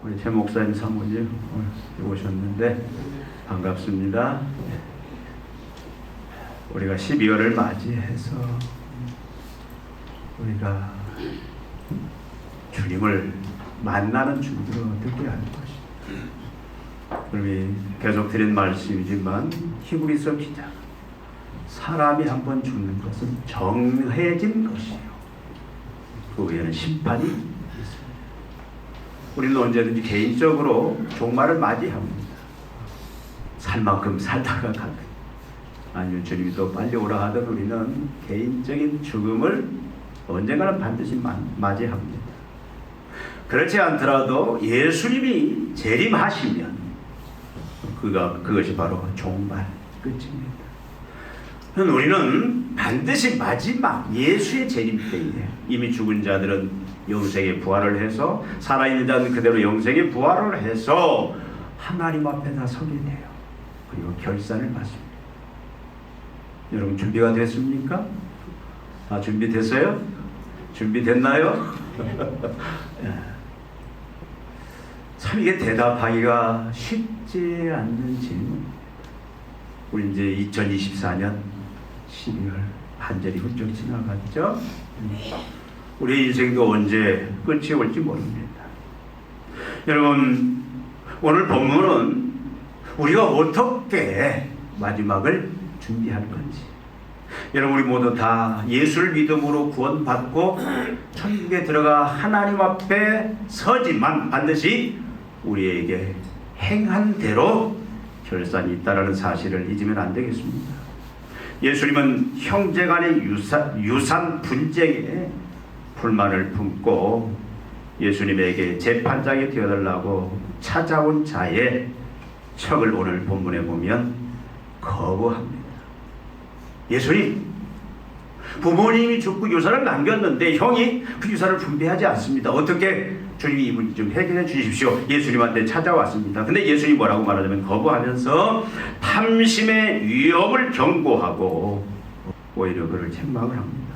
우리 최 목사님 사모님 오늘 오셨는데 반갑습니다. 우리가 12월을 맞이해서 우리가 주님을 만나는 준비를 어떻게 할 것이다. 우리 계속 드린 말씀이지만 히브리서 기자, 사람이 한번 죽는 것은 정해진 것이에요. 그 외에는 심판이 있습니다. 우리는 언제든지 개인적으로 종말을 맞이합니다. 살 만큼 살다가 가든 아니면 주님이 더 빨리 오라 하든 우리는 개인적인 죽음을 언젠가는 반드시 맞이합니다. 그렇지 않더라도 예수님이 재림하시면 그것이 바로 종말 끝입니다. 우리는 반드시 마지막 예수의 재림 때에 이미 죽은 자들은 영생의 부활을 해서 살아있는 자는 그대로 영생의 부활을 해서 하나님 앞에 다 서게 돼요. 그리고 결산을 받습니다. 여러분 준비가 됐습니까? 다 준비됐어요? 준비됐나요? 참 이게 대답하기가 쉽지 않는 질문입니다. 우리 이제 2024년 12월 반절이 훌쩍 지나갔죠? 우리 인생도 언제 끝이 올지 모릅니다. 여러분 오늘 본문은 우리가 어떻게 마지막을 준비할 건지, 여러분 우리 모두 다 예수를 믿음으로 구원받고 천국에 들어가 하나님 앞에 서지만 반드시 우리에게 행한 대로 결산이 있다라는 사실을 잊으면 안 되겠습니다. 예수님은 형제간의 유산 분쟁에 불만을 품고 예수님에게 재판장이 되어달라고 찾아온 자의 척을 오늘 본문에 보면 거부합니다. 예수님, 부모님이 죽고 유산을 남겼는데 형이 그 유산을 분배하지 않습니다. 어떻게 주님이 이 문제 좀 해결해 주십시오. 예수님한테 찾아왔습니다. 근데 예수님이 뭐라고 말하자면 거부하면서 탐심의 위험을 경고하고 오히려 그를 책망을 합니다.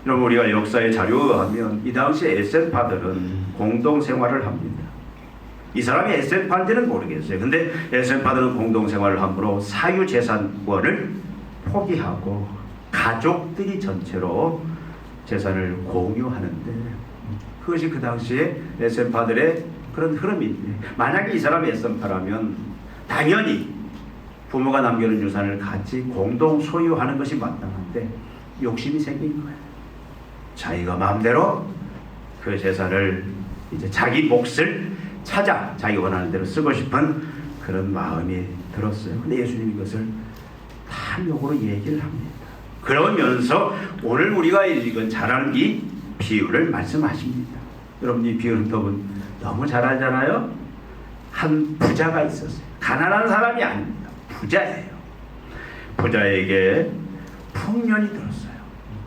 여러분 우리가 역사의 자료에 의하면 이 당시 에센파들은 공동생활을 합니다. 이 사람이 에센파인지는 모르겠어요. 근데 에센파들은 공동생활을 함으로 사유재산권을 포기하고 가족들이 전체로 재산을 공유하는데 그것이 그 당시에 에센파들의 그런 흐름인데, 만약에 이 사람이 에센파라면 당연히 부모가 남겨놓은 유산을 같이 공동 소유하는 것이 마땅한데 욕심이 생긴 거예요. 자기가 마음대로 그 재산을 이제 자기 몫을 찾아 자기 원하는 대로 쓰고 싶은 그런 마음이 들었어요. 근데 예수님이 이것을 탐욕으로 얘기를 합니다. 그러면서 오늘 우리가 읽은 잘 아는 이 비유를 말씀하십니다. 여러분 이 비유는 너무 잘 알잖아요. 한 부자가 있었어요. 가난한 사람이 아닙니다. 부자예요. 부자에게 풍년이 들었어요.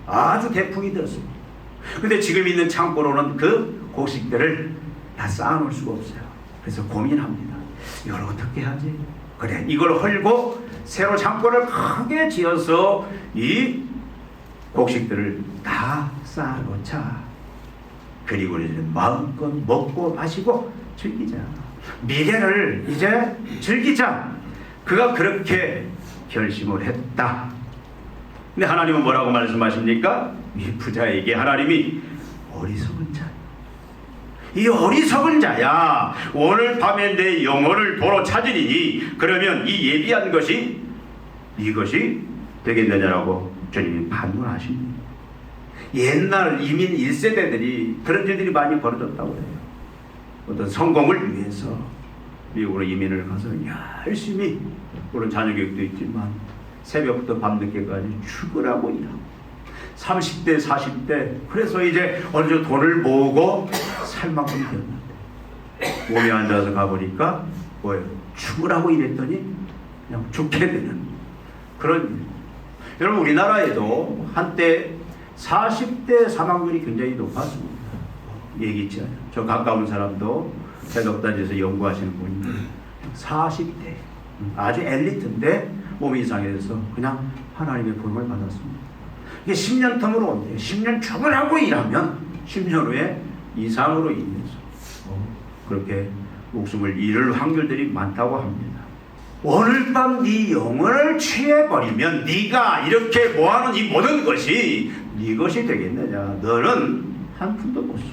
아주 대풍이 들었습니다. 근데 지금 있는 창고로는 그 곡식들을 다 쌓아놓을 수가 없어요. 그래서 고민합니다. 이걸 어떻게 하지? 그래, 이걸 헐고 새로 창고를 크게 지어서 이 곡식들을 다 쌓아놓자. 그리고 이제 마음껏 먹고 마시고 즐기자. 미래를 이제 즐기자. 그가 그렇게 결심을 했다. 근데 하나님은 뭐라고 말씀하십니까? 이 부자에게 하나님이 어리석은 자, 이 어리석은 자야, 오늘 밤에 내 영혼을 도로 찾으리니 그러면 이 예비한 것이 이것이 되겠느냐라고 주님이 반문하십니다. 옛날 이민 1세대들이 그런 일들이 많이 벌어졌다고 해요. 어떤 성공을 위해서 미국으로 이민을 가서 열심히, 물론 자녀교육도 있지만 새벽부터 밤늦게까지 출근하고 일하고 30대 40대 그래서 이제 어느 정도 돈을 모으고 살 만큼 되었는데 몸에 앉아서 가보니까 뭐예요? 출근하고 일했더니 그냥 죽게 되는 그런 일. 여러분 우리나라에도 한때 40대 사망률이 굉장히 높았습니다. 얘기했죠. 저 가까운 사람도 대덕단지에서 연구하시는 분인데 40대 아주 엘리트인데 몸이 이상해서 그냥 하나님의 부름을 받았습니다. 이게 10년 텀으로 온대요. 10년 출근하고 일하면 10년 후에 이상으로 인해서 그렇게 목숨을 잃을 확률들이 많다고 합니다. 오늘 밤 네 영혼을 취해버리면 네가 이렇게 모아놓은 이 모든 것이 네 것이 되겠느냐. 너는 한 푼도 못 써.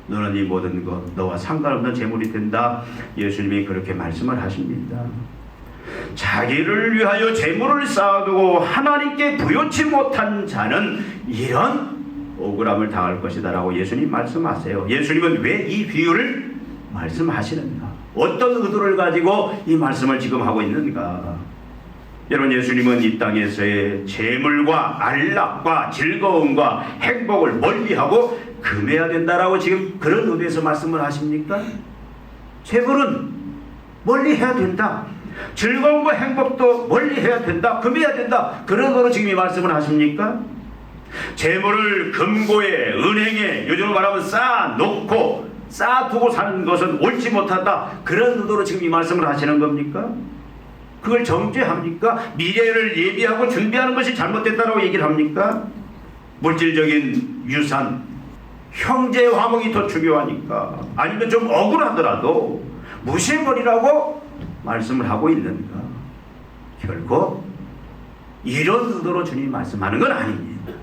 너는 이 모든 것 너와 상관없는 재물이 된다. 예수님이 그렇게 말씀을 하십니다. 자기를 위하여 재물을 쌓아두고 하나님께 부요치 못한 자는 이런 억울함을 당할 것이다 라고 예수님 말씀하세요. 예수님은 왜 이 비유를 말씀하시는가? 어떤 의도를 가지고 이 말씀을 지금 하고 있는가? 여러분, 예수님은 이 땅에서의 재물과 안락과 즐거움과 행복을 멀리하고 금해야 된다라고 지금 그런 의도에서 말씀을 하십니까? 재물은 멀리해야 된다. 즐거움과 행복도 멀리해야 된다. 금해야 된다. 그런 의도로 지금 이 말씀을 하십니까? 재물을 금고에 은행에 요즘으로 말하면 쌓아놓고 쌓아두고 사는 것은 옳지 못하다. 그런 의도로 지금 이 말씀을 하시는 겁니까? 그걸 정죄합니까? 미래를 예비하고 준비하는 것이 잘못됐다고 얘기를 합니까? 물질적인 유산, 형제 화목이 더 중요하니까, 아니면 좀 억울하더라도 무시해버리라고 말씀을 하고 있는가? 결코 이런 의도로 주님이 말씀하는 건 아닙니다.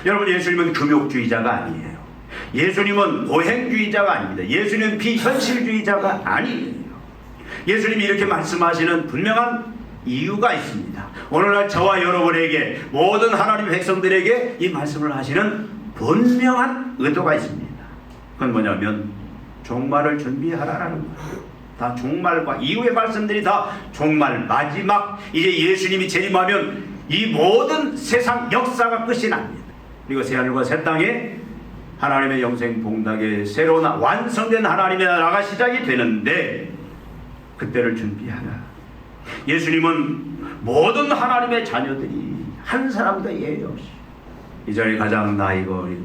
여러분, 예수님은 금욕주의자가 아니에요. 예수님은 보행주의자가 아닙니다. 예수님은 비현실주의자가 아니에요. 예수님이 이렇게 말씀하시는 분명한 이유가 있습니다. 오늘날 저와 여러분에게, 모든 하나님 백성들에게 이 말씀을 하시는 분명한 의도가 있습니다. 그건 뭐냐면 종말을 준비하라라는 거예요. 다 종말과 이후의 말씀들이 다 종말, 마지막, 이제 예수님이 재림하면 이 모든 세상 역사가 끝이 납니다. 그리고 새하늘과 새 땅에 하나님의 영생 복락의 새로운 완성된 하나님의 나라가 시작이 되는데 그때를 준비하라. 예수님은 모든 하나님의 자녀들이 한 사람도 예외 없이, 이 자리에 가장 나이가 어린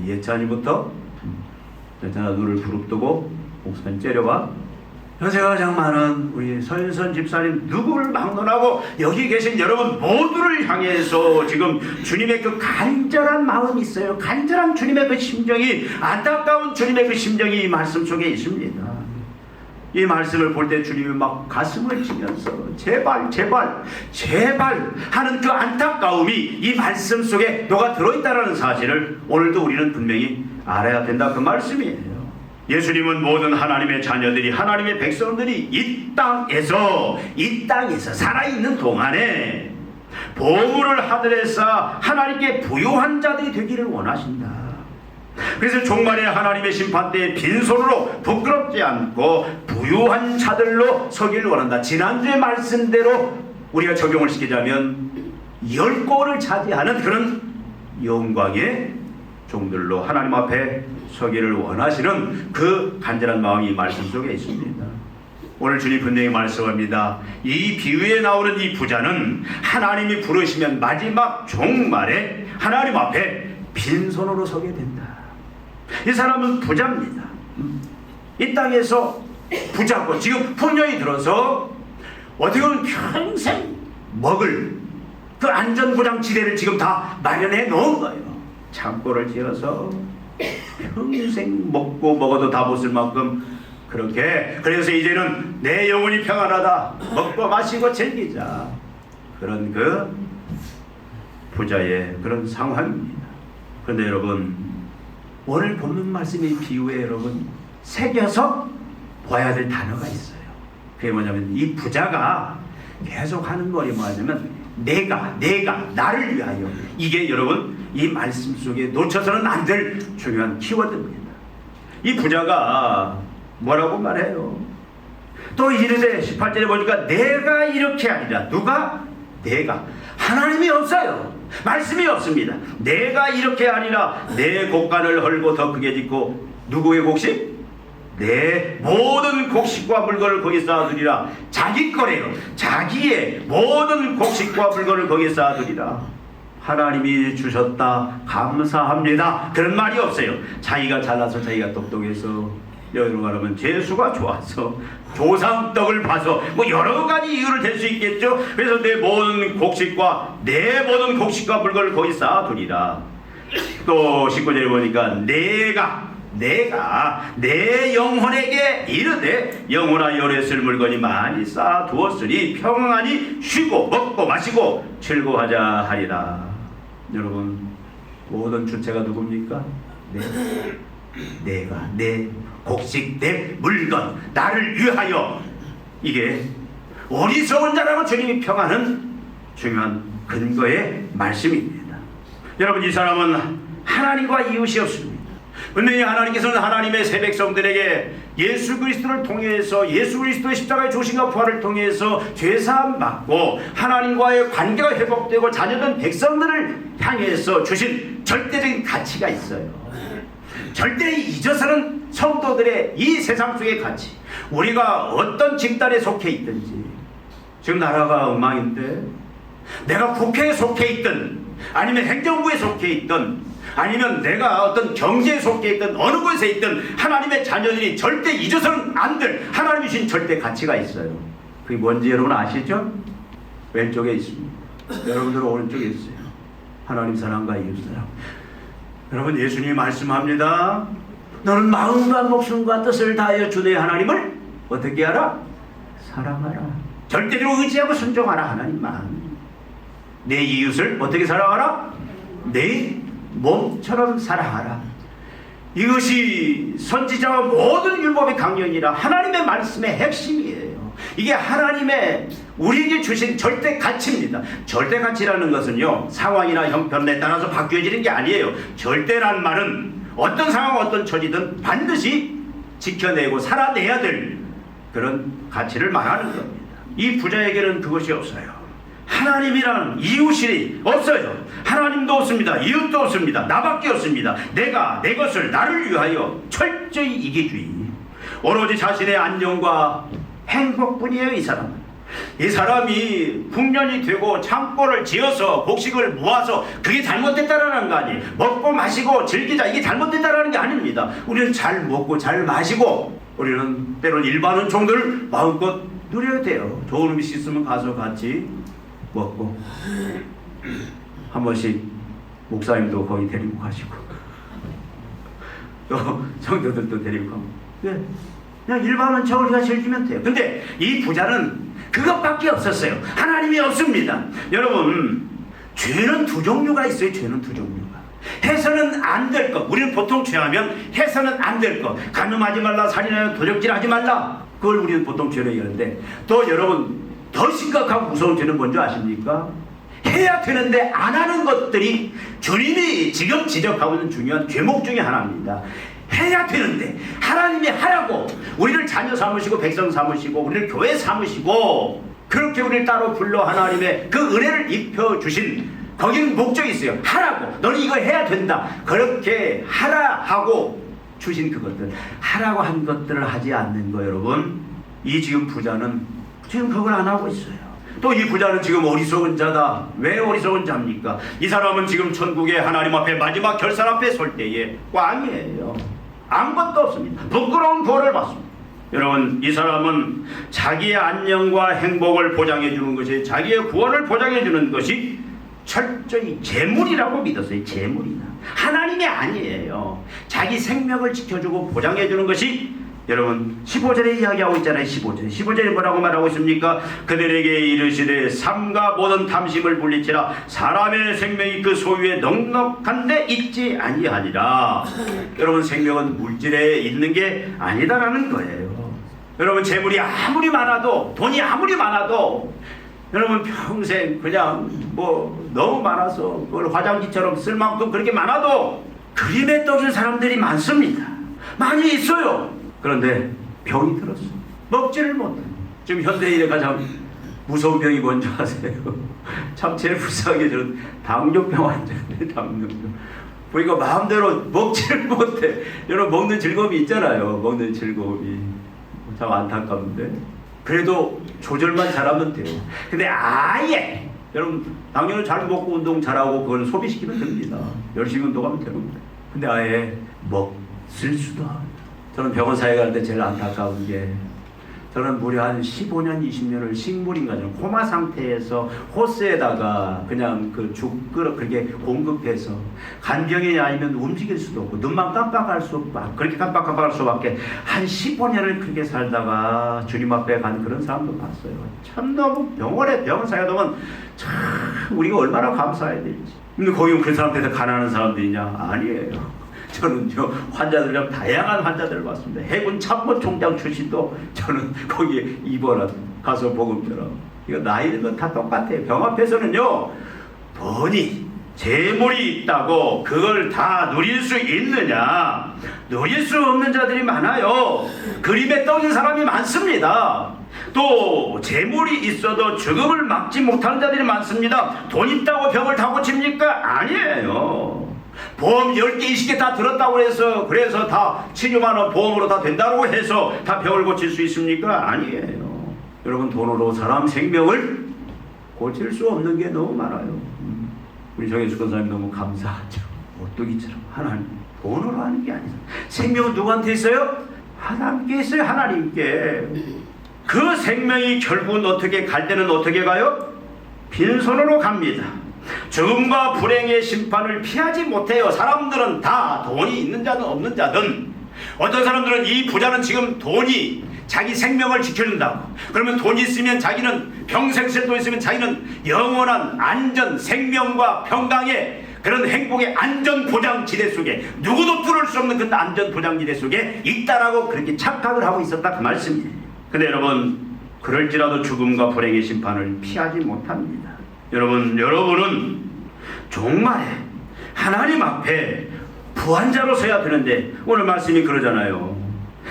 예찬이부터 예찬아 눈을 부릅뜨고 목사님 째려봐. 연세가 가장 많은 우리 서윤선 집사님 누구를 막론하고 여기 계신 여러분 모두를 향해서 지금 주님의 그 간절한 마음이 있어요. 간절한 주님의 그 심정이, 안타까운 주님의 그 심정이 이 말씀 속에 있습니다. 이 말씀을 볼 때 주님이 막 가슴을 치면서 제발 제발 제발 하는 그 안타까움이 이 말씀 속에 녹아 들어있다는 사실을 오늘도 우리는 분명히 알아야 된다, 그 말씀이에요. 예수님은 모든 하나님의 자녀들이, 하나님의 백성들이 이 땅에서 살아있는 동안에 보물을 하늘에 쌓아 하나님께 부요한 자들이 되기를 원하신다. 그래서 종말의 하나님의 심판 때에 빈손으로 부끄럽지 않고 부유한 자들로 서기를 원한다. 지난주의 말씀대로 우리가 적용을 시키자면 10골을 차지하는 그런 영광의 종들로 하나님 앞에 서기를 원하시는 그 간절한 마음이 이 말씀 속에 있습니다. 오늘 주님 분명히 말씀합니다. 이 비유에 나오는 이 부자는 하나님이 부르시면 마지막 종말에 하나님 앞에 빈손으로 서게 된다. 이 사람은 부자입니다. 이 땅에서 부자고 지금 풍년이 들어서 어떻게 보면 평생 먹을 그 안전보장지대를 지금 다 마련해 놓은 거예요. 창고를 지어서 평생 먹고 먹어도 다 못 쓸 만큼 그렇게, 그래서 이제는 내 영혼이 평안하다, 먹고 마시고 즐기자, 그런 그 부자의 그런 상황입니다. 그런데 여러분, 오늘 본문 말씀의 비유에 여러분 새겨서 봐야 될 단어가 있어요. 그게 뭐냐면 이 부자가 계속 하는 말이 뭐냐면 내가 나를 위하여, 이게 여러분 이 말씀 속에 놓쳐서는 안 될 중요한 키워드입니다. 이 부자가 뭐라고 말해요? 또 이르되 18절에 보니까 내가 이렇게 아니라, 누가? 내가. 하나님이 없어요. 말씀이 없습니다. 내가 이렇게 아니라 내 곡간을 헐고 더 크게 짓고, 누구의 곡식? 내 모든 곡식과 물건을 거기 쌓아두리라. 자기 거래요. 자기의 모든 곡식과 물건을 거기에 쌓아두리라. 하나님이 주셨다, 감사합니다, 그런 말이 없어요. 자기가 잘나서, 자기가 똑똑해서, 여기로 말하면 재수가 좋아서, 조상떡을 봐서, 뭐 여러 가지 이유를 댈 수 있겠죠. 그래서 내 모든 곡식과 물건을 거기 쌓아두리라. 또 19절에 보니까 내가 내가 내 영혼에게 이르되 영혼아 열에 쓸 물건이 많이 쌓아두었으니 평안히 쉬고 먹고 마시고 즐거워하자 하리라. 여러분, 모든 주체가 누굽니까? 내가 내 곡식 내 물건 나를 위하여. 이게 어리석은 자라고 주님이 평하는 중요한 근거의 말씀입니다. 여러분, 이 사람은 하나님과 이웃이 없습니다. 분명히 하나님께서는 하나님의 새 백성들에게 예수 그리스도를 통해서, 예수 그리스도의 십자가의 죽으심과 부활을 통해서 죄사함 받고 하나님과의 관계가 회복되고 자녀된 백성들을 향해서 주신 절대적인 가치가 있어요. 절대 잊어서는 성도들의 이 세상 속의 가치, 우리가 어떤 집단에 속해 있든지, 지금 나라가 엉망인데 내가 국회에 속해 있든 아니면 행정부에 속해 있든 아니면 내가 어떤 경제에 속해 있든 어느 곳에 있든 하나님의 자녀들이 절대 잊어서는 안 될 하나님이 주신 절대 가치가 있어요. 그게 뭔지 여러분 아시죠? 왼쪽에 있습니다. 여러분들은 오른쪽에 있어요. 하나님 사랑과 이웃 사랑. 여러분, 예수님이 말씀합니다. 너는 마음과 목숨과 뜻을 다하여 주 내 하나님을 어떻게 하라? 사랑하라. 절대로 의지하고 순종하라. 하나님만. 내 이웃을 어떻게 사랑하라? 내 몸처럼 사랑하라. 이것이 선지자와 모든 율법의 강령이라 하나님의 말씀의 핵심이에요. 이게 하나님의 우리에게 주신 절대 가치입니다. 절대 가치라는 것은요, 상황이나 형편에 따라서 바뀌어지는 게 아니에요. 절대란 말은 어떤 상황 어떤 처지든 반드시 지켜내고 살아내야 될 그런 가치를 말하는 겁니다. 이 부자에게는 그것이 없어요. 하나님이란 이웃이 없어요. 하나님도 없습니다. 이웃도 없습니다. 나밖에 없습니다. 내가 내 것을 나를 위하여 철저히 이기주의, 오로지 자신의 안녕과 행복뿐이에요. 이 사람이 국년이 되고 창고를 지어서 곡식을 모아서 그게 잘못됐다라는 거 아니에요. 먹고 마시고 즐기자, 이게 잘못됐다라는 게 아닙니다. 우리는 잘 먹고 잘 마시고, 우리는 때론 일반은 종들을 마음껏 누려야 돼요. 좋은 음식 있으면 가서 같이 먹고, 한 번씩 목사님도 거기 데리고 가시고 또 성도들도 데리고 가고, 그냥 일반은 저 우리가 즐기면 돼요. 근데 이 부자는 그것밖에 없었어요. 하나님이 없습니다. 여러분, 죄는 두 종류가 있어요. 죄는 두 종류가. 해서는 안 될 것, 우리는 보통 죄하면 해서는 안 될 것, 간음하지 말라, 살인하여 도적질하지 말라, 그걸 우리는 보통 죄로 얘기하는데, 또 여러분 더 심각하고 무서운 죄는 뭔지 아십니까? 해야 되는데 안 하는 것들이 주님이 지금 지적하고 있는 중요한 죄목 중에 하나입니다. 해야 되는데 하나님이 하라고 우리를 자녀 삼으시고 백성 삼으시고 우리를 교회 삼으시고 그렇게 우리를 따로 불러 하나님의 그 은혜를 입혀주신, 거기는 목적이 있어요. 하라고, 너는 이거 해야 된다, 그렇게 하라 하고 주신 그것들, 하라고 한 것들을 하지 않는 거, 여러분, 이 지금 부자는 지금 그걸 안 하고 있어요. 또 이 부자는 지금 어리석은 자다. 왜 어리석은 자입니까? 이 사람은 지금 천국의 하나님 앞에 마지막 결산 앞에 설 때에 꽝이에요. 아무것도 없습니다. 부끄러운 벌을 받습니다. 여러분, 이 사람은 자기의 안녕과 행복을 보장해 주는 것이, 자기의 구원을 보장해 주는 것이 철저히 재물이라고 믿었어요. 재물이다. 하나님이 아니에요. 자기 생명을 지켜주고 보장해 주는 것이, 여러분 15절에 이야기하고 있잖아요. 15절에 뭐라고 말하고 있습니까? 그들에게 이르시되 삼가 모든 탐심을 물리치라, 사람의 생명이 그 소유에 넉넉한데 있지 아니하니라. 여러분, 생명은 물질에 있는 게 아니다라는 거예요. 여러분, 재물이 아무리 많아도, 돈이 아무리 많아도, 여러분 평생 그냥 뭐 너무 많아서 그걸 화장지처럼 쓸 만큼 그렇게 많아도 그림에 떠줄 사람들이 많습니다. 많이 있어요. 그런데 병이 들었어. 먹지를 못해. 지금 현대인의 가장 무서운 병이 뭔지 아세요? 참 제일 불쌍하게 저는 당뇨병 환자인데, 당뇨병. 보니까 마음대로 먹지를 못해. 여러분, 먹는 즐거움이 있잖아요. 먹는 즐거움이. 참 안타까운데. 그래도 조절만 잘하면 돼요. 근데 아예, 여러분, 당뇨는 잘 먹고 운동 잘하고 그걸 소비시키면 됩니다. 열심히 운동하면 됩니다. 근데 아예 먹을 수도 없어요. 저는 병원 사회 가는데 제일 안타까운 게, 저는 무려 한 15년, 20년을 식물인간으로 코마 상태에서 호스에다가 그냥 그 죽그릇 그렇게 공급해서 간병이 아니면 움직일 수도 없고 눈만 깜빡할 수 없고 그렇게 깜빡깜빡할 수밖에 한 15년을 그렇게 살다가 주님 앞에 간 그런 사람도 봤어요. 참 너무 병원에 병원 사야되면 참 우리가 얼마나 감사해야 될지. 근데 거기 그 사람들한테 가난한 사람들이냐? 아니에요. 저는요 환자들이랑 다양한 환자들을 봤습니다. 해군 참모총장 출신도 저는 거기에 입원한 가서 복음 전하고. 이거 나이 든 건 다 똑같아요. 병 앞에서는요 돈이 재물이 있다고 그걸 다 누릴 수 있느냐? 누릴 수 없는 자들이 많아요. 그림에 떠있는 사람이 많습니다. 또 재물이 있어도 죽음을 막지 못하는 자들이 많습니다. 돈 있다고 병을 다 고칩니까? 아니에요. 보험 10개, 20개 다 들었다고 해서 그래서 다 치료만 보험으로 다 된다고 해서 다 병을 고칠 수 있습니까? 아니에요. 여러분 돈으로 사람 생명을 고칠 수 없는 게 너무 많아요. 우리 정혜수 권사님 너무 감사하죠. 오뚜기처럼 하나님 돈으로 하는 게 아니죠. 생명은 누구한테 있어요? 하나님께 있어요. 하나님께. 그 생명이 결국은 어떻게 갈 때는 어떻게 가요? 빈손으로 갑니다. 죽음과 불행의 심판을 피하지 못해요. 사람들은 다 돈이 있는 자든 없는 자든. 어떤 사람들은 이 부자는 지금 돈이 자기 생명을 지켜준다고. 그러면 돈이 있으면 자기는 평생 쓸 돈 있으면 자기는 영원한 안전, 생명과 평강의 그런 행복의 안전보장지대 속에 누구도 뚫을 수 없는 그 안전보장지대 속에 있다라고 그렇게 착각을 하고 있었다 그 말씀이에요. 근데 여러분 그럴지라도 죽음과 불행의 심판을 피하지 못합니다. 여러분은 정말 하나님 앞에 부한자로 서야 되는데 오늘 말씀이 그러잖아요.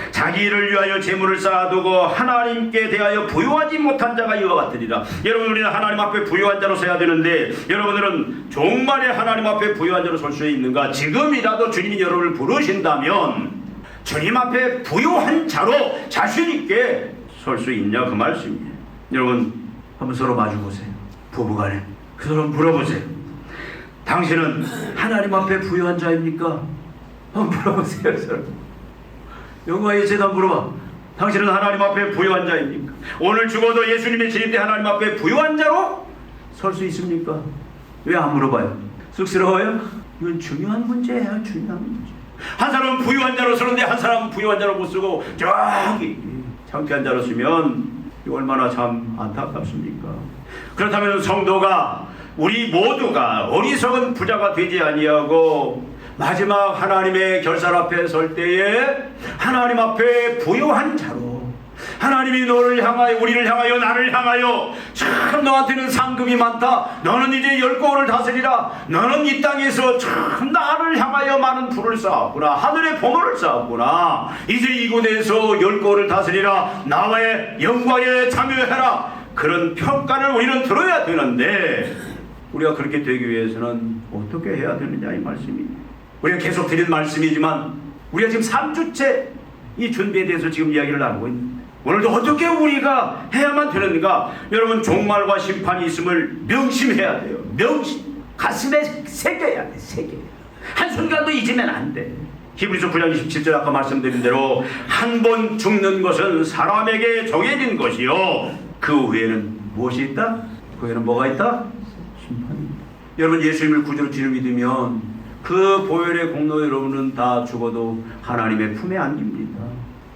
자기 일을 위하여 재물을 쌓아두고 하나님께 대하여 부유하지 못한 자가 이와 같으리라. 여러분 우리는 하나님 앞에 부유한 자로 서야 되는데 여러분들은 정말에 하나님 앞에 부유한 자로 설 수 있는가? 지금이라도 주님이 여러분을 부르신다면 주님 앞에 부유한 자로 자신 있게 설 수 있냐 그 말씀이에요. 여러분 한번 서로 마주보세요. 부부간에 그 사람 물어보세요. 당신은 하나님 앞에 부유한 자입니까? 한번 물어보세요. 서로. 영광의 재단 물어봐. 당신은 하나님 앞에 부유한 자입니까? 오늘 죽어도 예수님의 진입대 하나님 앞에 부유한 자로 설 수 있습니까? 왜 안 물어봐요? 쑥스러워요? 이건 중요한 문제예요. 중요한 문제. 한 사람은 부유한 자로 서는데 한 사람은 부유한 자로 못 쓰고 저기 창피한 자로 쓰면 얼마나 참 안타깝습니까? 그렇다면 성도가 우리 모두가 어리석은 부자가 되지 아니하고 마지막 하나님의 결산 앞에 설 때에 하나님 앞에 부유한 자로 하나님이 너를 향하여 우리를 향하여 나를 향하여 참 너한테는 상급이 많다. 너는 이제 10고을 다스리라. 너는 이 땅에서 참 나를 향하여 많은 부를 쌓았구나. 하늘의 보물을 쌓았구나. 이제 이곳에서 10고을 다스리라. 나와의 영광에 참여해라. 그런 평가를 우리는 들어야 되는데 우리가 그렇게 되기 위해서는 어떻게 해야 되느냐 이 말씀입니다. 우리가 계속 드린 말씀이지만 우리가 지금 3주째 이 준비에 대해서 지금 이야기를 나누고 있는데 오늘도 어떻게 우리가 해야만 되는가? 여러분 종말과 심판이 있음을 명심해야 돼요. 명심. 가슴에 새겨야 돼. 새겨야. 한순간도 잊으면 안 돼. 히브리서 9장 27절 아까 말씀드린 대로 한 번 죽는 것은 사람에게 정해진 것이요 그 후에는 무엇이 있다? 그 후에는 뭐가 있다? 심판입니다. 여러분 예수님을 구주로 주를 믿으면 그 보혈의 공로 여러분은 다 죽어도 하나님의 품에 안깁니다.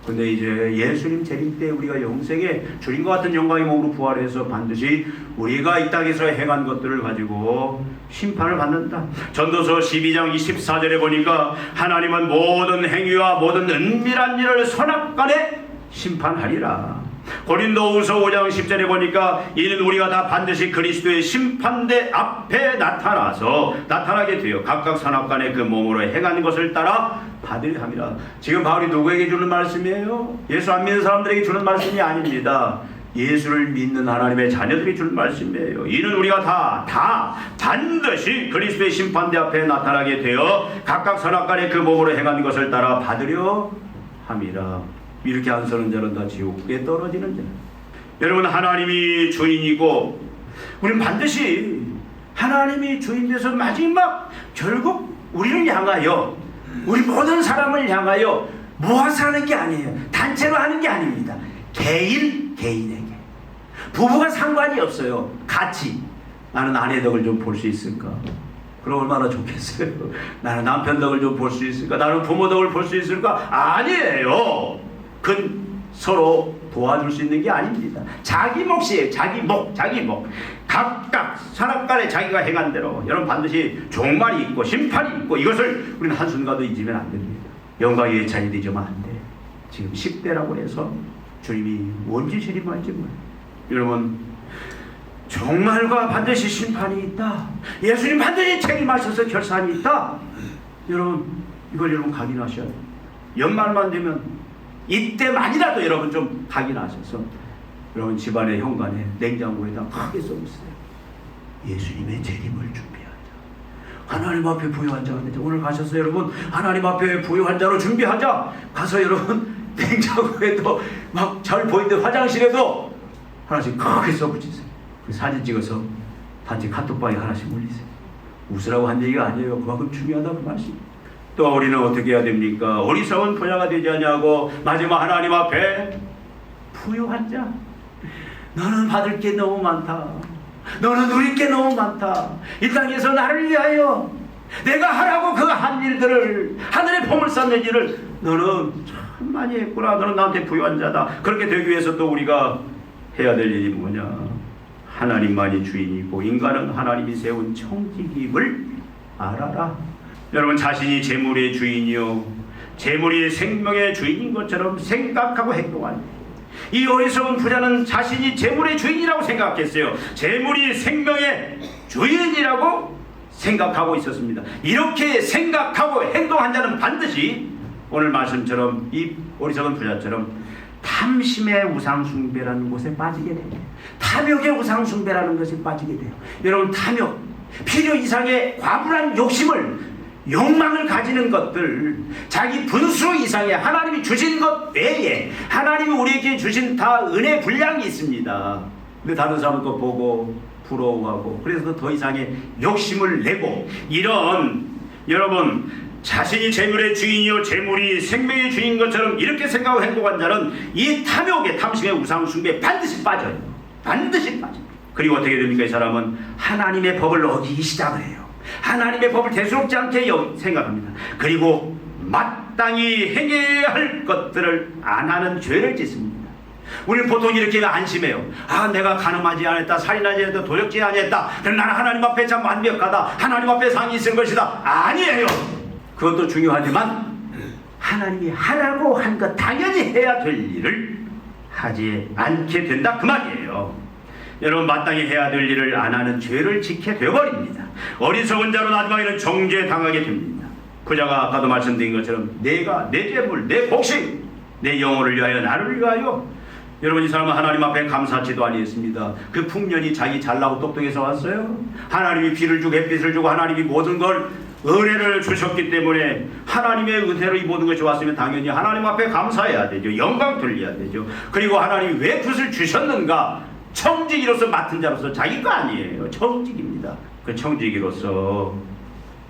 근데 이제 예수님 재림 때 우리가 영생에 주님과 같은 영광의 몸으로 부활해서 반드시 우리가 이 땅에서 행한 것들을 가지고 심판을 받는다. 전도서 12장 24절에 보니까 하나님은 모든 행위와 모든 은밀한 일을 선악간에 심판하리라. 고린도후서 5장 10절에 보니까 이는 우리가 다 반드시 그리스도의 심판대 앞에 나타나게 되어 각각 선악간에 그 몸으로 행한 것을 따라 받으려 함이라. 지금 바울이 누구에게 주는 말씀이에요? 예수 안 믿는 사람들에게 주는 말씀이 아닙니다. 예수를 믿는 하나님의 자녀들이 주는 말씀이에요. 이는 우리가 다 반드시 그리스도의 심판대 앞에 나타나게 되어 각각 선악간에 그 몸으로 행한 것을 따라 받으려 함이라. 이렇게 안 서는 자는 다 지옥에 떨어지는 자. 여러분 하나님이 주인이고 우리는 반드시 하나님이 주인 돼서 마지막 결국 우리를 향하여 우리 모든 사람을 향하여 모아서 하는 게 아니에요. 단체로 하는 게 아닙니다. 개인에게. 부부가 상관이 없어요. 같이 나는 아내 덕을 좀 볼 수 있을까? 그럼 얼마나 좋겠어요. 나는 남편 덕을 좀 볼 수 있을까? 나는 부모 덕을 볼 수 있을까? 아니에요. 그건 서로 도와줄 수 있는 게 아닙니다. 자기 몫이에요. 자기 몫. 각각 산악간에 자기가 행한 대로 여러분 반드시 종말이 있고 심판이 있고 이것을 우리는 한순간도 잊으면 안 됩니다. 영광의 예찬이 잊으면 안 돼. 지금 10대라고 해서 주님이 뭔지 말지 뭐. 여러분 종말과 반드시 심판이 있다. 예수님 반드시 책임하셔서 결산이 있다. 여러분 이걸 여러분 각인하셔야 돼요. 연말만 되면 이때만이라도 여러분 좀 각인하셔서 여러분 집안의 현관에 냉장고에다 크게 써주세요. 예수님의 재림을 준비하자. 하나님 앞에 부유한 자가 되자. 오늘 가셔서 여러분 하나님 앞에 부유한 자로 준비하자. 가서 여러분 냉장고에도 막 잘 보이는데 화장실에도 하나씩 크게 써붙이세요. 사진 찍어서 단지 카톡방에 하나씩 올리세요. 웃으라고 한 얘기가 아니에요. 그만큼 중요하다는 말씀. 또 우리는 어떻게 해야 됩니까? 어리석은 부자가 되지 않냐고 마지막 하나님 앞에 부유한 자. 너는 받을 게 너무 많다. 너는 누릴 게 너무 많다. 이 땅에서 나를 위하여 내가 하라고 그 한 일들을 하늘의 폼을 쌓는 일을 너는 참 많이 했구나. 너는 나한테 부유한 자다. 그렇게 되기 위해서 또 우리가 해야 될 일이 뭐냐? 하나님만이 주인이고 인간은 하나님이 세운 청지기임을 알아라. 여러분 자신이 재물의 주인이요 재물이 생명의 주인인 것처럼 생각하고 행동하는 이 어리석은 부자는 자신이 재물의 주인이라고 생각했어요. 재물이 생명의 주인이라고 생각하고 있었습니다. 이렇게 생각하고 행동한 자는 반드시 오늘 말씀처럼 이 어리석은 부자처럼 탐심의 우상숭배라는 곳에 빠지게 돼요. 탐욕의 우상숭배라는 것에 빠지게 돼요. 여러분 탐욕, 필요 이상의 과분한 욕심을 욕망을 가지는 것들, 자기 분수 이상의 하나님이 주신 것 외에 하나님이 우리에게 주신 다 은혜 분량이 있습니다. 근데 다른 사람 거 보고 부러워하고 그래서 더 이상의 욕심을 내고 이런 여러분 자신이 재물의 주인이요 재물이 생명의 주인인 것처럼 이렇게 생각하고 행동한 자는 이 탐욕의 탐심의 우상숭배에 반드시 빠져요. 반드시 빠져요. 그리고 어떻게 됩니까? 이 사람은 하나님의 법을 어기기 시작을 해요. 하나님의 법을 대수롭지 않게 생각합니다. 그리고 마땅히 행해야 할 것들을 안 하는 죄를 짓습니다. 우리는 보통 이렇게 안심해요. 아 내가 간음하지 않았다, 살인하지 않았다, 도적질 하지 않았다. 그럼 나는 하나님 앞에 참 완벽하다. 하나님 앞에 상이 있을 것이다. 아니에요. 그것도 중요하지만 하나님이 하라고 한 것 당연히 해야 될 일을 하지 않게 된다 그 말이에요. 여러분 마땅히 해야 될 일을 안 하는 죄를 짓게 되어버립니다. 어리석은 자로 나중에는 정죄당하게 됩니다. 부자가 아까도 말씀드린 것처럼 내가 내 재물, 내 복식, 내 영혼을 위하여 나를 위하여 여러분 이 사람은 하나님 앞에 감사치도 아니했습니다. 그 풍년이 자기 잘나고 똑똑해서 왔어요? 하나님이 비를 주고 햇빛을 주고 하나님이 모든 걸 은혜를 주셨기 때문에 하나님의 은혜로 이 모든 것이 왔으면 당연히 하나님 앞에 감사해야 되죠. 영광 돌려야 되죠. 그리고 하나님이 왜 그것을 주셨는가? 청지기로서 맡은 자로서 자기 거 아니에요. 청지기입니다. 그 청지기로서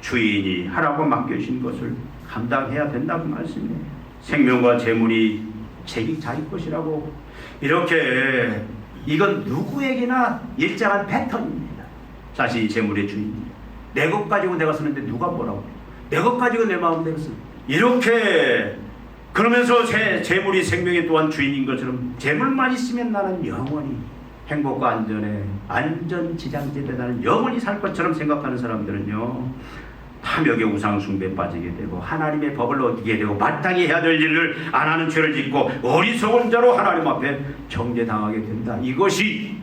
주인이 하라고 맡겨주신 것을 감당해야 된다고 말씀이에요. 생명과 재물이 자기 것이라고 이렇게 이건 누구에게나 일정한 패턴입니다. 자신이 재물의 주인입니다. 내 것 가지고 내가 쓰는데 누가 뭐라고 내 것 가지고 내 마음대로 쓰는 이렇게 그러면서 재물이 생명의 또한 주인인 것처럼 재물만 있으면 나는 영원히 행복과 안전에 안전지장제에 나는 영원히 살 것처럼 생각하는 사람들은요 탐욕의 우상숭배에 빠지게 되고 하나님의 법을 어기게 되고 마땅히 해야 될 일을 안 하는 죄를 짓고 어리석은 자로 하나님 앞에 정죄당하게 된다. 이것이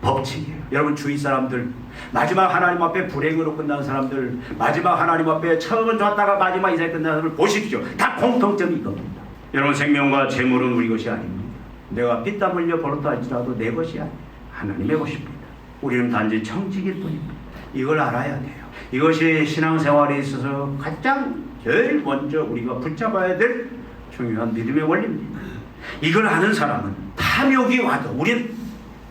법칙이에요. 여러분 주위 사람들 마지막 하나님 앞에 불행으로 끝난 사람들 마지막 하나님 앞에 처음은 좋았다가 마지막 이사에 끝난 사람을 보십시오. 다 공통점이 이겁니다. 여러분 생명과 재물은 우리 것이 아닙니다. 내가 피땀 흘려 벌었다 할지라도 내 것이 아니에요. 하나님의 것입니다. 우리는 단지 청지기일 뿐입니다. 이걸 알아야 돼요. 이것이 신앙생활에 있어서 가장 제일 먼저 우리가 붙잡아야 될 중요한 믿음의 원리입니다. 이걸 아는 사람은 탐욕이 와도 우리는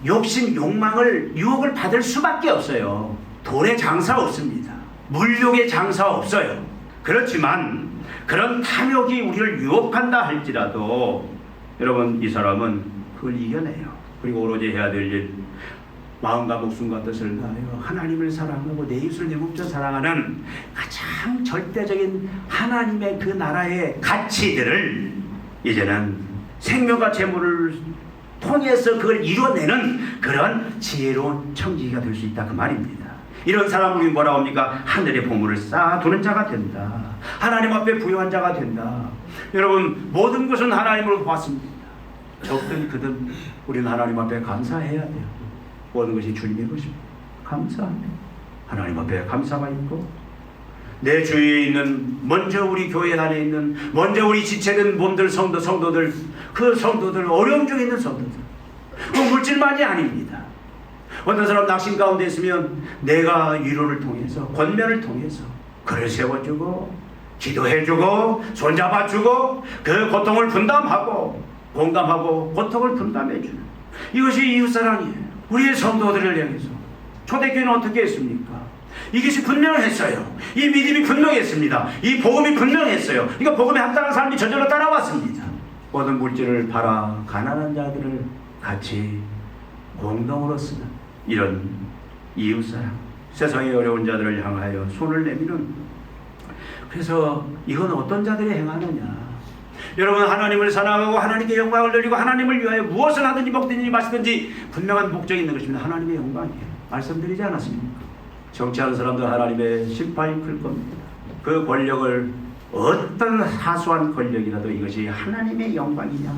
욕심, 욕망을, 유혹을 받을 수밖에 없어요. 돈의 장사 없습니다. 물욕의 장사 없어요. 그렇지만 그런 탐욕이 우리를 유혹한다 할지라도 여러분 이 사람은 그걸 이겨내요. 그리고 오로지 해야 될 일, 마음과 목숨과 뜻을 다하여 하나님을 사랑하고 내 이웃을 내 몸처럼 사랑하는 가장 절대적인 하나님의 그 나라의 가치들을 이제는 생명과 재물을 통해서 그걸 이뤄내는 그런 지혜로운 청지기가 될 수 있다 그 말입니다. 이런 사람을 뭐라고 합니까? 하늘의 보물을 쌓아두는 자가 된다. 하나님 앞에 부유한 자가 된다. 여러분, 모든 것은 하나님으로 보았습니다. 적든 그든 우리는 하나님 앞에 감사해야 돼요. 모든 것이 주님의 것입니다. 감사합니다. 하나님 앞에 감사가 있고, 내 주위에 있는, 먼저 우리 교회 안에 있는, 먼저 우리 지체된 몸들, 성도들, 그 성도들, 어려움 중에 있는 성도들, 그 물질만이 아닙니다. 어떤 사람 낙심 가운데 있으면 내가 위로를 통해서, 권면을 통해서 그를 세워주고 기도해주고 손잡아주고 그 고통을 분담하고 공감하고 고통을 분담해주는, 이것이 이웃사랑이에요. 우리의 성도들을 향해서 초대교회는 어떻게 했습니까? 이것이 분명했어요. 이 믿음이 분명했습니다. 이 복음이 분명했어요. 그러니까 복음에 합당한 사람이 저절로 따라왔습니다. 모든 물질을 팔아 가난한 자들을 같이 공동으로 쓰는 이런 이웃사랑, 세상의 어려운 자들을 향하여 손을 내미는, 그래서 이건 어떤 자들이 행하느냐? 여러분, 하나님을 사랑하고 하나님께 영광을 돌리고 하나님을 위하여 무엇을 하든지 먹든지 마시든지 분명한 목적이 있는 것입니다. 하나님의 영광이에요. 말씀드리지 않았습니까? 정치하는 사람들 하나님의 심판이 클 겁니다. 그 권력을, 어떤 사소한 권력이라도 이것이 하나님의 영광이냐,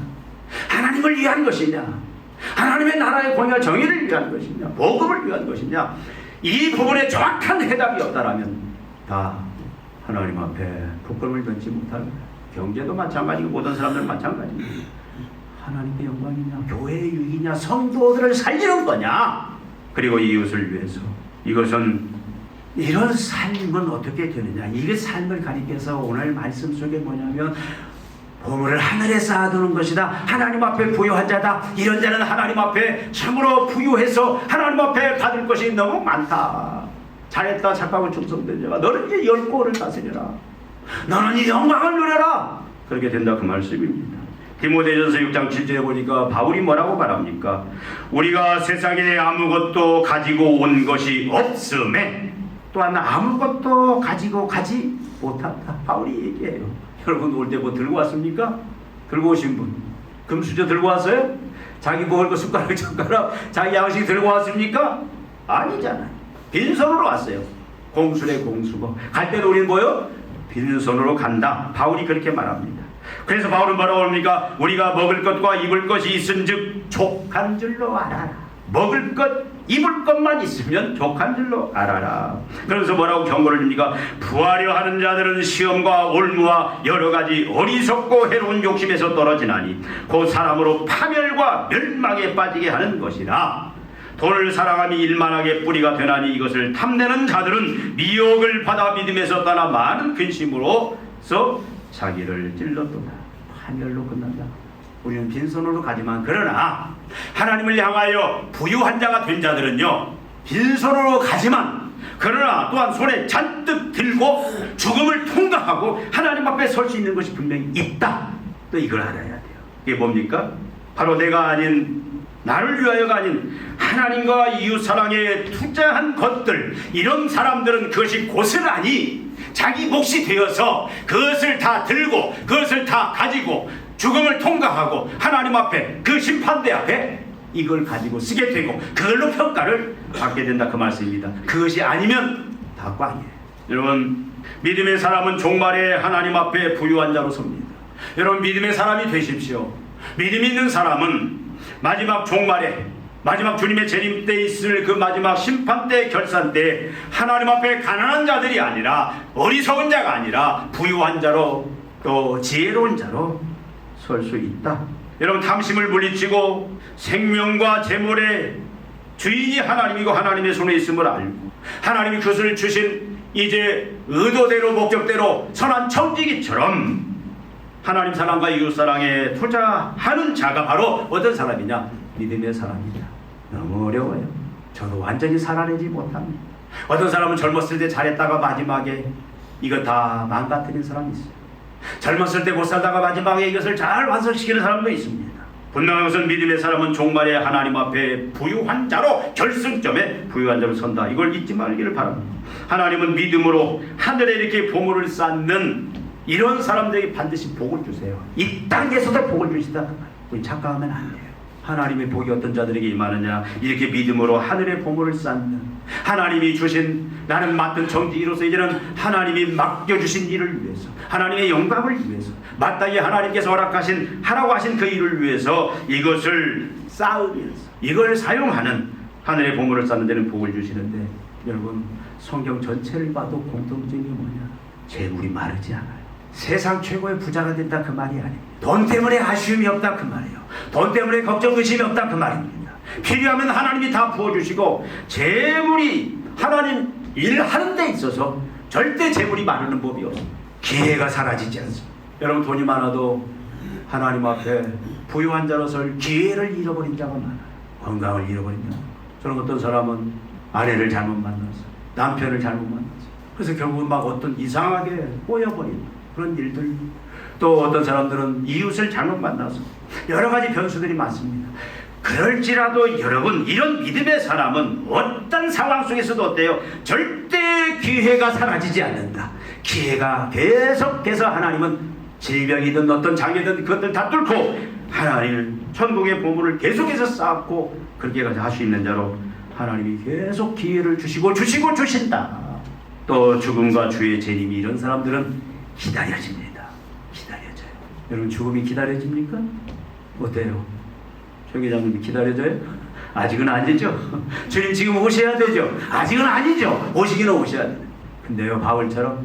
하나님을 위한 것이냐, 하나님의 나라의 공의와 정의를 위한 것이냐, 복음을 위한 것이냐, 이 부분에 정확한 해답이 없다라면 다 하나님 앞에 부끄러움을 넣지 못합니다. 경제도 마찬가지고 모든 사람들 마찬가지입니다. 하나님의 영광이냐, 교회의 유익이냐, 성도들을 살리는 거냐, 그리고 이웃을 위해서, 이것은, 이런 삶은 어떻게 되느냐, 이게 삶을 가리켜서 오늘 말씀 속에 뭐냐면 보물을 하늘에 쌓아두는 것이다. 하나님 앞에 부유한 자다. 이런 자는 하나님 앞에 참으로 부유해서 하나님 앞에 받을 것이 너무 많다. 잘했다 착하고 충성된 자가 너는 이제 10골을 다스려라. 너는 이 영광을 누려라. 그렇게 된다 그 말씀입니다. 디모데전서 6장 7절에 보니까 바울이 뭐라고 말합니까? 우리가 세상에 아무것도 가지고 온 것이 없음에 또한 아무것도 가지고 가지 못한다. 바울이 얘기해요. 여러분, 올 때 뭐 들고 왔습니까? 들고 오신 분 금수저 들고 왔어요? 자기 먹을 거 숟가락 젓가락 자기 양식 들고 왔습니까? 아니잖아요. 빈손으로 왔어요. 공수래 공수고, 갈 때는 우리는 뭐요? 빈손으로 간다. 바울이 그렇게 말합니다. 그래서 바울은 뭐라고 합니까? 우리가 먹을 것과 입을 것이 있은즉 족한 줄로 알아라. 먹을 것, 입을 것만 있으면 족한 줄로 알아라. 그러면서 뭐라고 경고를 줍니까? 부하려 하는 자들은 시험과 올무와 여러 가지 어리석고 해로운 욕심에서 떨어지나니 곧 사람으로 파멸과 멸망에 빠지게 하는 것이라. 돈을 사랑함이 일만하게 뿌리가 되나니 이것을 탐내는 자들은 미혹을 받아 믿음에서 떠나 많은 근심으로서 자기를 찔렀도다. 파멸로 끝난다. 우리는 빈손으로 가지만, 그러나 하나님을 향하여 부유한 자가 된 자들은요, 빈손으로 가지만, 그러나 또한 손에 잔뜩 들고 죽음을 통과하고 하나님 앞에 설 수 있는 것이 분명히 있다. 또 이걸 알아야 돼요. 이게 뭡니까? 바로 내가 아닌, 나를 위하여가 아닌 하나님과 이웃 사랑에 투자한 것들, 이런 사람들은 그것이 고스란히 자기 몫이 되어서 그것을 다 들고 그것을 다 가지고 죽음을 통과하고 하나님 앞에, 그 심판대 앞에 이걸 가지고 쓰게 되고 그걸로 평가를 받게 된다 그 말씀입니다. 그것이 아니면 다 꽝이에요. 여러분, 믿음의 사람은 종말에 하나님 앞에 부유한 자로 섭니다. 여러분, 믿음의 사람이 되십시오. 믿음 있는 사람은 마지막 종말에, 마지막 주님의 재림 때 있을 그 마지막 심판 때, 결산 때 하나님 앞에 가난한 자들이 아니라, 어리석은 자가 아니라 부유한 자로, 또 지혜로운 자로 설 수 있다. 여러분, 탐심을 물리치고 생명과 재물의 주인이 하나님이고 하나님의 손에 있음을 알고 하나님이 그것을 주신 이제 의도대로 목적대로 선한 청지기처럼 하나님 사랑과 이웃 사랑에 투자하는 자가 바로 어떤 사람이냐? 믿음의 사람이다. 너무 어려워요. 저도 완전히 살아내지 못합니다. 어떤 사람은 젊었을 때 잘했다가 마지막에 이거 다 망가뜨린 사람이 있어요. 젊었을 때 못 살다가 마지막에 이것을 잘 완성시키는 사람도 있습니다. 분명한 것은 믿음의 사람은 종말에 하나님 앞에 부유한 자로, 결승점에 부유한 자로 선다. 이걸 잊지 말기를 바랍니다. 하나님은 믿음으로 하늘에 이렇게 보물을 쌓는 이런 사람들에게 반드시 복을 주세요. 이 땅에서도 복을 주시다. 우리 착각하면 안 돼요. 하나님의 복이 어떤 자들에게 임하느냐, 이렇게 믿음으로 하늘의 보물을 쌓는, 하나님이 주신, 나는 맡은 정지 이로써 이제는 하나님이 맡겨주신 일을 위해서, 하나님의 영광을 위해서, 마땅히 하나님께서 허락하신, 하라고 하신 그 일을 위해서 이것을 쌓으면서 이걸 사용하는, 하늘의 보물을 쌓는 데는 복을 주시는데, 여러분 성경 전체를 봐도 공통점이 뭐냐? 재물이 마르지 않아요. 세상 최고의 부자가 된다 그 말이 아닙니다. 돈 때문에 아쉬움이 없다 그 말이에요. 돈 때문에 걱정 의심이 없다 그 말입니다. 필요하면 하나님이 다 부어주시고, 재물이 하나님 일하는 데 있어서 절대 재물이 마르는 법이 없습니다. 기회가 사라지지 않습니다. 여러분 돈이 많아도 하나님 앞에 부유한 자로 설 기회를 잃어버린 자가 많아요. 건강을 잃어버린 자. 저는 어떤 사람은 아내를 잘못 만나서, 남편을 잘못 만나서, 그래서 결국은 막 어떤 이상하게 꼬여버린 그런 일들, 또 어떤 사람들은 이웃을 잘못 만나서 여러 가지 변수들이 많습니다. 그럴지라도 여러분, 이런 믿음의 사람은 어떤 상황 속에서도 어때요? 절대 기회가 사라지지 않는다. 기회가 계속해서, 하나님은 질병이든 어떤 장애든 그것들 다 뚫고 하나님 천국의 보물을 계속해서 쌓고, 그렇게 할 수 있는 자로 하나님이 계속 기회를 주시고 주신다. 또 죽음과 주의 재림이, 이런 사람들은 기다려집니다. 기다려져요. 여러분 죽음이 기다려집니까? 어때요? 정 회장님이 기다려져요? 아직은 아니죠. 주님 지금 오셔야 되죠. 아직은 아니죠. 오시기는 오셔야 돼요. 근데요, 바울처럼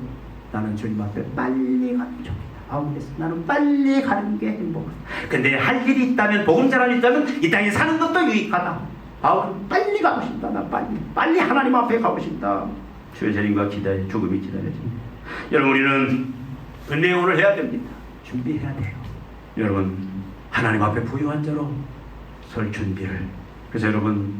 나는 주님 앞에 빨리 가는 게 좋겠다. 바울께서 나는 빨리 가는 게 행복하다. 근데 할 일이 있다면, 복음 전환이 있다면 이 땅에 사는 것도 유익하다. 바울은 빨리 가고 싶다. 나 빨리 하나님 앞에 가고 싶다. 주의 재림과 죽음이 기다려집니다. 여러분 우리는 분내원을 해야 됩니다. 준비해야 돼요. 여러분 하나님 앞에 부유한 자로 설 준비를. 그래서 여러분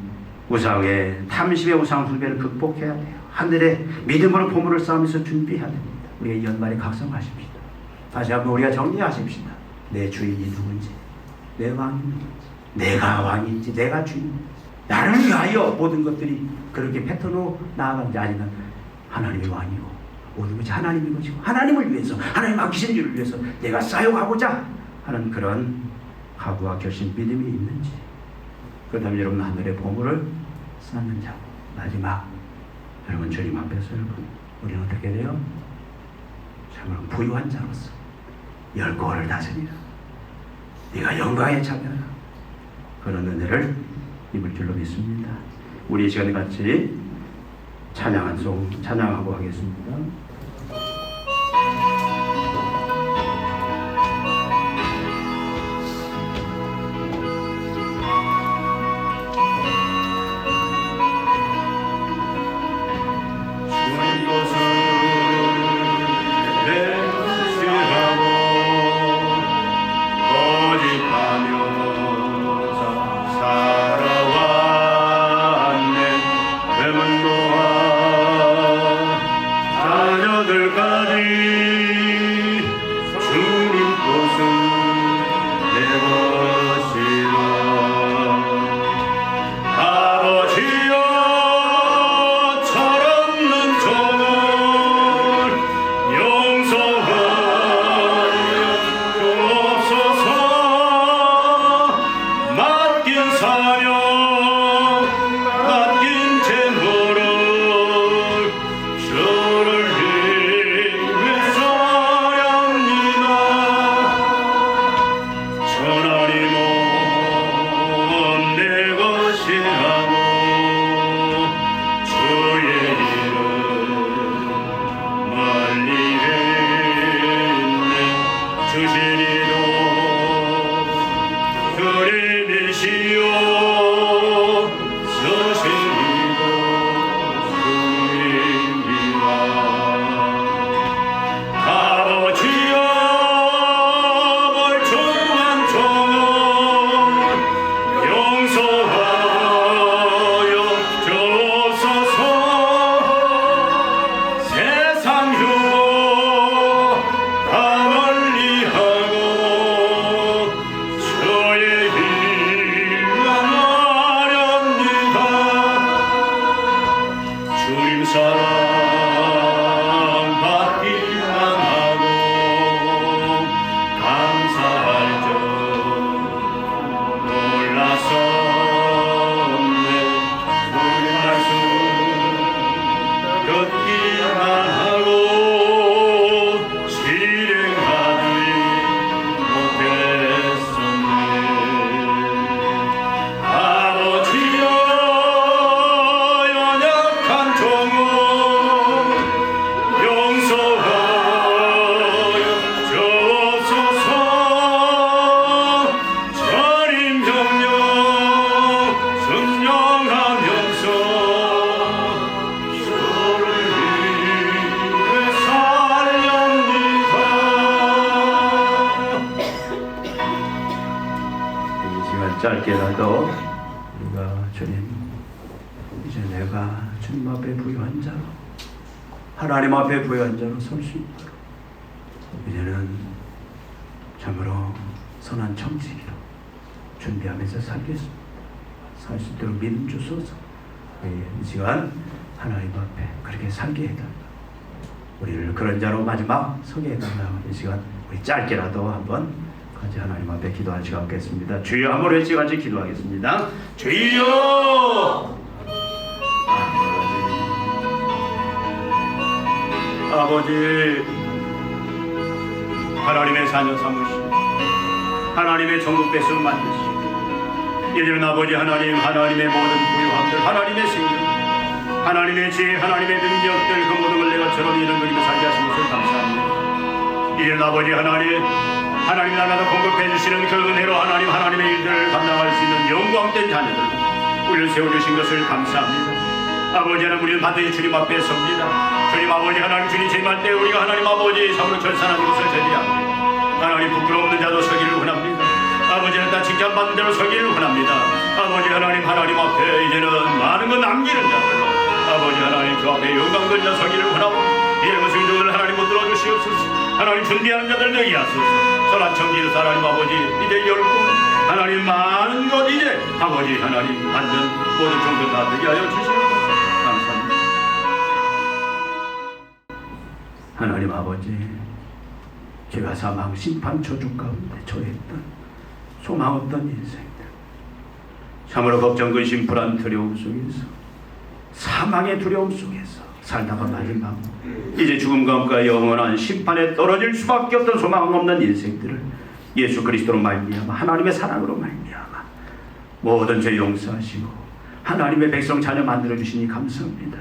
우상의, 탐심의 우상 숭배를 극복해야 돼요. 하늘에 믿음으로 보물을 쌓으면서 준비해야 됩니다. 우리가 이 연말에 각성하십시다. 다시 한번 우리가 정리하십시다. 내 주인이 누군지, 내 왕이 누군지, 내가 왕인지 내가 주인인지, 나를 위하여 모든 것들이 그렇게 패턴으로 나아간지, 아니면 하나님의 왕이고 모든 것이 하나님의 것이고, 하나님을 위해서, 하나님 맡기신 일을 위해서 내가 사용하고자 하는 그런 각오와 결심, 믿음이 있는지. 그다음에 여러분 하늘의 보물을 쌓는 자. 마지막, 여러분 주님 앞에서 여러분 우리는 어떻게 돼요? 참으로 부유한 자로서 열고를 다스리라. 네가 영광에 참여하라. 그런 은혜를 입을 줄로 믿습니다. 우리 이 시간에 같이 찬양한 송 찬양하고 하겠습니다. 다 멀리하고 주의 시간 짧게라도 우리가 주님, 이제 내가 주님 앞에 부유한 자로, 하나님 앞에 부유한 자로 설 수 있도록 이제는 참으로 선한 청지기로 준비하면서 살겠습니다. 살 수 있도록 믿음 주소서. 이 시간 하나님 앞에 그렇게 살게 해달라. 우리를 그런 자로 마지막 서게 해달라. 이 시간 우리 짧게라도 한번 같이 하나님 앞에 기도할 시간 갖겠습니다. 주여 한번 외치 같이 기도하겠습니다. 주여! 아버지, 하나님의 자녀 삼으시고 하나님의 전국 백성 만드시고 이제는 아버지 하나님, 하나님의 모든 부유함들, 하나님의 생명, 하나님의 지혜, 하나님의 능력들, 그 모든 걸 내가 저런 이런 그림에 살게 하신 것을 감사합니다. 이제는 아버지 하나님 나라가 공급해 주시는 그 은혜로 하나님의 일들을 감당할 수 있는 영광된 자녀들로 우리를 세워주신 것을 감사합니다. 아버지 하나님, 우리는 반드시 주님 앞에 섭니다. 주님 아버지 하나님, 주님 재림할 때 우리가 하나님 아버지 참으로 절산하는 것을 제지합니다. 하나님, 부끄러운 자도 서기를 원합니다. 아버지는 다 칭찬받는 자로 서기를 원합니다. 아버지 하나님 앞에 이제는 많은 거 남기는 자들로 아버지 하나님 주 앞에 영광된 자 서기를 원하고 이런 성도들 하나님 못 들어주시옵소서. 하나님 준비하는 자들 되게 하소서. 선한 청지를 하나님 아버지 이제 열고 하나님 많은 것 이제 아버지 하나님 받는 모든 종들 다 되게 하여 주시옵소서. 감사합니다. 하나님 아버지, 죄와 사망 심판 저주 가운데 처했던 소망 없던 인생들, 참으로 걱정, 근심, 불안, 두려움 속에서, 사망의 두려움 속에서 살다가 마지막 이제 죽음과 영원한 심판에 떨어질 수밖에 없던 소망 없는 인생들을 예수 그리스도로 말미암아 하나님의 사랑으로 말미암아 모든 죄 용서하시고 하나님의 백성 자녀 만들어 주시니 감사합니다.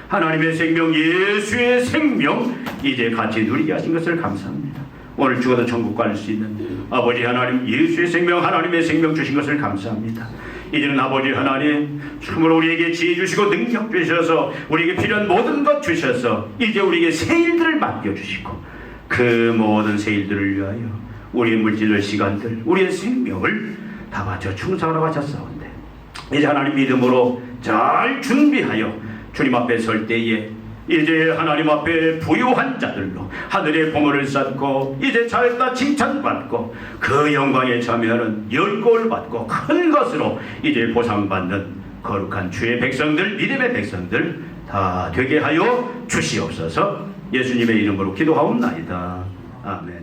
하나님의 생명, 예수의 생명 이제 같이 누리게 하신 것을 감사합니다. 오늘 죽어도 천국 갈 수 있는 아버지 하나님, 예수의 생명, 하나님의 생명 주신 것을 감사합니다. 이제는 아버지 하나님, 참으로 우리에게 지혜 주시고 능력 주셔서 우리에게 필요한 모든 것 주셔서 이제 우리에게 새 일들을 맡겨주시고 그 모든 새 일들을 위하여 우리의 물질과 시간들, 우리의 생명을 다 바쳐 충성하러 바쳤사온데 이제 하나님 믿음으로 잘 준비하여 주님 앞에 설 때에 이제 하나님 앞에 부유한 자들로 하늘의 보물을 쌓고 이제 잘했다 칭찬받고 그 영광에 참여하는 열골 받고 큰 것으로 이제 보상받는 거룩한 주의 백성들, 믿음의 백성들 다 되게 하여 주시옵소서. 예수님의 이름으로 기도하옵나이다. 아멘.